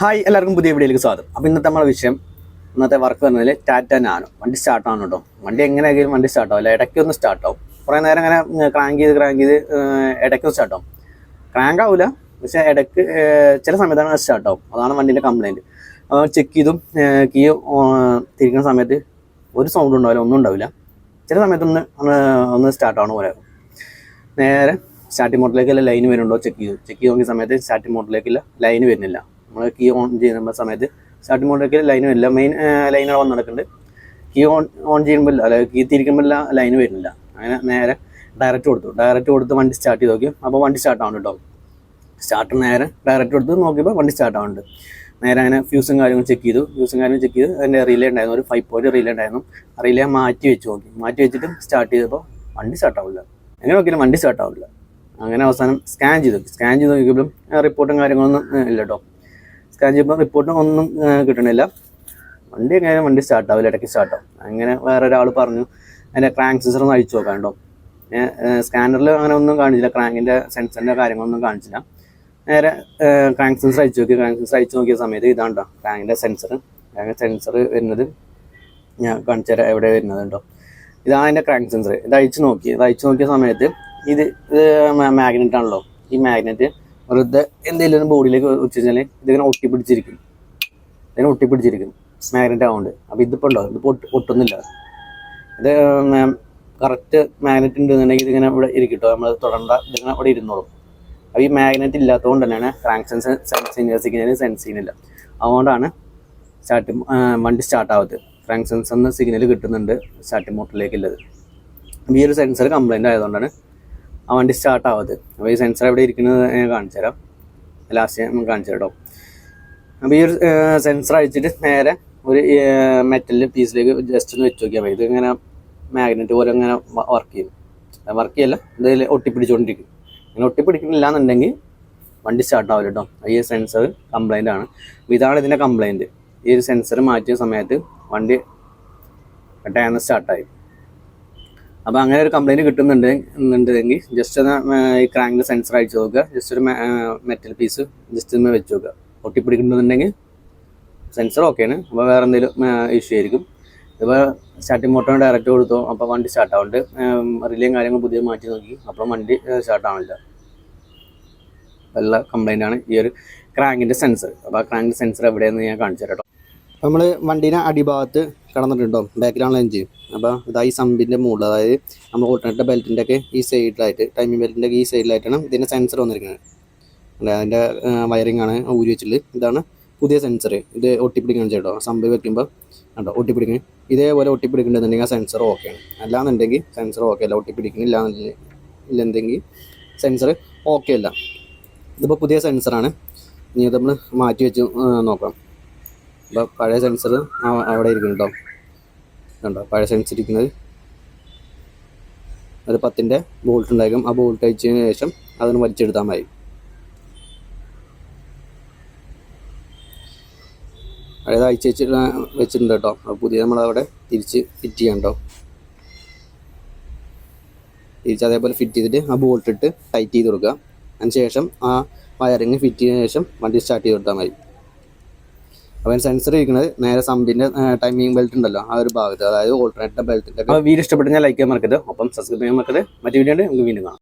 Hi എല്ലാവർക്കും പുതിയ വീഡിയോയിലേക്ക് സ്വാഗതം. അപ്പോൾ ഇന്നത്തെ നമ്മുടെ വിഷയം ഇന്നത്തെ വർക്ക് പറഞ്ഞാൽ ടാറ്റ നാനോ. വണ്ടി സ്റ്റാർട്ടാണ് കേട്ടോ. വണ്ടി എങ്ങനെയായാലും വണ്ടി സ്റ്റാർട്ടാവും, ഇടയ്ക്കൊന്ന് സ്റ്റാർട്ടാവും. കുറേ നേരം ഇങ്ങനെ ക്രാങ്ക് ചെയ്ത് ഇടയ്ക്കൊന്ന് സ്റ്റാർട്ടാവും. ക്രാങ്ക് ആവില്ല, പക്ഷേ ഇടയ്ക്ക് ചില സമയത്താണ് സ്റ്റാർട്ടാവും. അതാണ് വണ്ടീൻ്റെ കംപ്ലയിൻറ്റ്. ചെക്ക് ചെയ്തും കീ തിരിക്കുന്ന സമയത്ത് ഒരു സൗണ്ട് ഉണ്ടാവില്ല, ഒന്നും ഉണ്ടാവില്ല. ചില സമയത്തൊന്ന് സ്റ്റാർട്ടാവണ പോലെ നേരെ സ്റ്റാർട്ടിംഗ് മോഡിലേക്കുള്ള ലൈൻ വരുന്നുണ്ടോ ചെക്ക് ചെയ്ത് നോക്കിയ സമയത്ത് സ്റ്റാർട്ടിംഗ് മോഡിലേക്കുള്ള ലൈൻ വരുന്നില്ല. നമ്മൾ കീ ഓൺ ചെയ്യുന്ന സമയത്ത് സ്റ്റാർട്ടിംഗ് മോഡിലേക്ക് ലൈനും ഇല്ല, മെയിൻ ലൈനുകൾ വന്ന് നടക്കുന്നുണ്ട്. കീ ഓൺ ചെയ്യുമ്പോൾ അല്ല, കീ തിരിക്കുമ്പോൾ ലൈന് വരുന്നില്ല. അങ്ങനെ നേരെ ഡയറക്റ്റ് കൊടുത്ത് വണ്ടി സ്റ്റാർട്ട് ചെയ്ത് നോക്കി. അപ്പോൾ വണ്ടി സ്റ്റാർട്ട് ആവുന്നുണ്ട് കേട്ടോ. സ്റ്റാർട്ട് നേരെ ഡയറക്റ്റ് കൊടുത്ത് നോക്കിയപ്പോൾ വണ്ടി സ്റ്റാർട്ട് ആവുന്നുണ്ട്. നേരെ അങ്ങനെ ഫ്യൂസും കാര്യങ്ങളും ചെക്ക് ചെയ്തു. അതിൻ്റെ റിലേ ഉണ്ടായിരുന്നു, ഒരു 5 പോയിന്റ് റിലേ ഉണ്ടായിരുന്നു. ആ റിലേ മാറ്റി വെച്ചിട്ട് സ്റ്റാർട്ട് ചെയ്തപ്പോൾ വണ്ടി സ്റ്റാർട്ട് ആവില്ല. എങ്ങനെ നോക്കിയാലും വണ്ടി സ്റ്റാർട്ട് ആവില്ല. അങ്ങനെ അവസാനം സ്കാൻ ചെയ്ത് നോക്കിയപ്പോഴും റിപ്പോർട്ടും കാര്യങ്ങളൊന്നും ഇല്ല കേട്ടോ. സ്കാൻ ചെയ്യുമ്പോൾ റിപ്പോർട്ടും ഒന്നും കിട്ടണില്ല. വണ്ടി സ്റ്റാർട്ടാവില്ല, ഇടയ്ക്ക് സ്റ്റാർട്ടാവും. അങ്ങനെ വേറെ ഒരാൾ പറഞ്ഞു അതിൻ്റെ ക്രാങ്ക് സെൻസർ ഒന്ന് അഴിച്ചു നോക്കാൻ കേട്ടോ. സ്കാനറിൽ അങ്ങനെ ഒന്നും കാണിച്ചില്ല, ക്രാങ്കിൻ്റെ സെൻസറിൻ്റെ കാര്യങ്ങളൊന്നും കാണിച്ചില്ല. നേരെ ക്രാങ്ക് സെൻസർ അഴിച്ചു നോക്കിയ സമയത്ത് ഇതാണ് കേട്ടോ ക്രാങ്കിൻ്റെ സെൻസർ വരുന്നത്. ഞാൻ കാണിച്ചു തരാം എവിടെ വരുന്നത് കേട്ടോ. ഇതാണ് അതിൻ്റെ ക്രാങ്ക് സെൻസർ. ഇത് അഴിച്ചു നോക്കിയ സമയത്ത് ഇത് മാഗ്നറ്റ് ആണല്ലോ. ഈ മാഗ്നറ്റ് വെറുതെ എന്തെങ്കിലും ബോഡിയിലേക്ക് വെച്ച് ഇതിങ്ങനെ ഒട്ടിപ്പിടിച്ചിരിക്കും മാഗ്നറ്റ് ആവുന്നുണ്ട്. അപ്പോൾ ഇതിപ്പോൾ ഉണ്ടോ, ഇതിപ്പോൾ ഒട്ടുന്നില്ല. ഇത് കറക്റ്റ് മാഗ്നറ്റ് ഉണ്ടെന്നുണ്ടെങ്കിൽ ഇതിങ്ങനെ ഇവിടെ ഇരിക്കട്ടോ, നമ്മൾ തൊടണ്ട, ഇതിങ്ങനെ ഇവിടെ ഇരുന്നോളും. അപ്പോൾ ഈ മാഗ്നറ്റ് ഇല്ലാത്തതുകൊണ്ട് തന്നെയാണ് ക്രാങ്ക് സെൻസർ സെൻസ് ചെയ്യുന്നില്ല. അതുകൊണ്ടാണ് വണ്ടി സ്റ്റാർട്ടാവാത്തത്. ക്രാങ്ക് സെൻസറിന് സിഗ്നൽ കിട്ടുന്നുണ്ട് സ്റ്റാർട്ടിംഗ് മോട്ടറിലേക്കുള്ളത്. ഈ ഒരു സെൻസർ കംപ്ലൈൻ്റ് ആയതുകൊണ്ടാണ് ആ വണ്ടി സ്റ്റാർട്ടാവാത്തത്. അപ്പോൾ ഈ സെൻസർ എവിടെ ഇരിക്കുന്നത് ഞാൻ കാണിച്ചു തരാം, ലാസ്റ്റ് ഞാൻ കാണിച്ചു തരാം. അപ്പോൾ ഈ ഒരു സെൻസർ അഴിച്ചിട്ട് നേരെ ഒരു മെറ്റൽ പീസിലേക്ക് ജസ്റ്റ് ഒന്ന് വെച്ച് നോക്കിയാൽ മതി. ഇതിങ്ങനെ മാഗ്നറ്റ് പോലെ ഇങ്ങനെ വർക്ക് ചെയ്യല്ല, ഇതിൽ ഒട്ടിപ്പിടിച്ചുകൊണ്ടിരിക്കും. ഇങ്ങനെ ഒട്ടിപ്പിടിക്കുന്നില്ല എന്നുണ്ടെങ്കിൽ വണ്ടി സ്റ്റാർട്ടാവില്ല കേട്ടോ. ഈ സെൻസർ കംപ്ലൈൻ്റ് ആണ്. അപ്പോൾ ഇതാണ് ഇതിൻ്റെ കംപ്ലൈൻറ്റ്. ഈ ഒരു സെൻസർ മാറ്റിയ സമയത്ത് വണ്ടി പെട്ടെന്ന് സ്റ്റാർട്ടായി. അപ്പോൾ അങ്ങനെ ഒരു കംപ്ലൈൻറ്റ് കിട്ടുന്നുണ്ടെങ്കിൽ ജസ്റ്റ് ഒന്ന് ഈ ക്രാങ്കിൻ്റെ സെൻസർ അഴിച്ച് നോക്കുക. ജസ്റ്റ് ഒരു മെറ്റൽ പീസ് ജസ്റ്റ് ഒന്ന് വെച്ച് നോക്കുക. ഒട്ടിപ്പിടിക്കുന്നുണ്ടെങ്കിൽ സെൻസർ ഓക്കെയാണ്. അപ്പോൾ വേറെ എന്തെങ്കിലും ഇഷ്യൂ ആയിരിക്കും. ഇപ്പോൾ സ്റ്റാർട്ടിംഗ് മോട്ടോർ ഡയറക്റ്റ് കൊടുത്തോ, അപ്പോൾ വണ്ടി സ്റ്റാർട്ടാവുന്നുണ്ട്. റിലേയും കാര്യങ്ങളും പുതിയ മാറ്റി നോക്കി, അപ്പോൾ വണ്ടി സ്റ്റാർട്ടാവണില്ല. നല്ല കംപ്ലൈൻ്റ് ആണ് ഈ ഒരു ക്രാങ്കിൻ്റെ സെൻസർ. അപ്പോൾ ആ ക്രാങ്കിൻ്റെ സെൻസർ എവിടെയെന്ന് ഞാൻ കാണിച്ചു തരാം കേട്ടോ. നമ്മൾ വണ്ടീനെ അടിഭാഗത്ത് കിടന്നിട്ടുണ്ടോ, ബാക്കിലാണ് എഞ്ചിൻ. അപ്പോൾ ഇതായി സമ്പിൻ്റെ മുകളിൽ, അതായത് നമ്മൾ ഓൾട്ടർനേറ്റർ ബെൽറ്റിൻ്റെ ഒക്കെ ഈ സൈഡിലായിട്ട്, ടൈമിംഗ് ബെൽറ്റിൻ്റെ ഒക്കെ ഈ സൈഡിലായിട്ടാണ് ഇതിൻ്റെ സെൻസർ വന്നിരിക്കുന്നത്. അതിൻ്റെ വയറിംഗ് ആണ് ഊരി വെച്ചിട്ടുള്ളത്. ഇതാണ് പുതിയ സെൻസർ. ഇത് ഒട്ടിപ്പിടിക്കണം ചേട്ടോ, സമ്പ് വെക്കുമ്പോൾ കണ്ടോ ഒട്ടിപ്പിടിക്കണം. ഇതേപോലെ ഒട്ടിപ്പിടിക്കേണ്ടതുണ്ടെങ്കിൽ ആ സെൻസർ ഓക്കെയാണ്. അല്ലാന്നുണ്ടെങ്കിൽ സെൻസർ ഓക്കെ അല്ല, ഒട്ടിപ്പിടിക്കുന്നില്ല ഇല്ലെന്നെങ്കിൽ സെൻസർ ഓക്കെ അല്ല. ഇതിപ്പോൾ പുതിയ സെൻസറാണ്. ഇനി ഇത് നമ്മൾ മാറ്റി വെച്ച് നോക്കാം. അപ്പോൾ പഴയ സെൻസർ അവിടെ ഇരിക്കുന്നു കേട്ടോ. കണ്ടോ പഴയ സെൻസർ ഇരിക്കുന്നത്. ഒരു 10ൻ്റെ ബോൾട്ട് ഉണ്ടായിരിക്കും. ആ ബോൾട്ട് അയച്ചതിന് ശേഷം അതൊന്ന് വലിച്ചെടുത്താൽ മതി. പഴയത് അയച്ച് വെച്ചിട്ടുണ്ട് കേട്ടോ. അപ്പോൾ പുതിയ നമ്മളവിടെ തിരിച്ച് ഫിറ്റ് ചെയ്യാം കേട്ടോ. തിരിച്ച് അതേപോലെ ഫിറ്റ് ചെയ്തിട്ട് ആ ബോൾട്ട് ഇട്ട് ടൈറ്റ് ചെയ്ത് കൊടുക്കുക. അതിന് ശേഷം ആ വയറിങ് ഫിറ്റ് ചെയ്തതിന് ശേഷം വണ്ടി സ്റ്റാർട്ട് ചെയ്ത് കൊടുത്താൽ മതി. അപ്പോൾ സെൻസർ ഇരിക്കുന്നത് നേരെ സമ്പിൻ്റെ ടൈമിംഗ് ബെൽറ്റ് ഉണ്ടല്ലോ, ആ ഒരു ഭാഗത്ത്, അതായത് ഓൾട്ടർനേറ്റർ ബെൽറ്റിൻ്റെ. അപ്പോൾ വീഡിയോ ഇഷ്ടപ്പെട്ടെങ്കിൽ ലൈക്ക് ചെയ്യാൻ മറക്കരുത്, ഒപ്പം സബ്സ്ക്രൈബ് ചെയ്യാൻ മറക്കരുത്. മറ്റു വീഡിയോ ഉണ്ട്, നമുക്ക് വീണ്ടും കാണാം.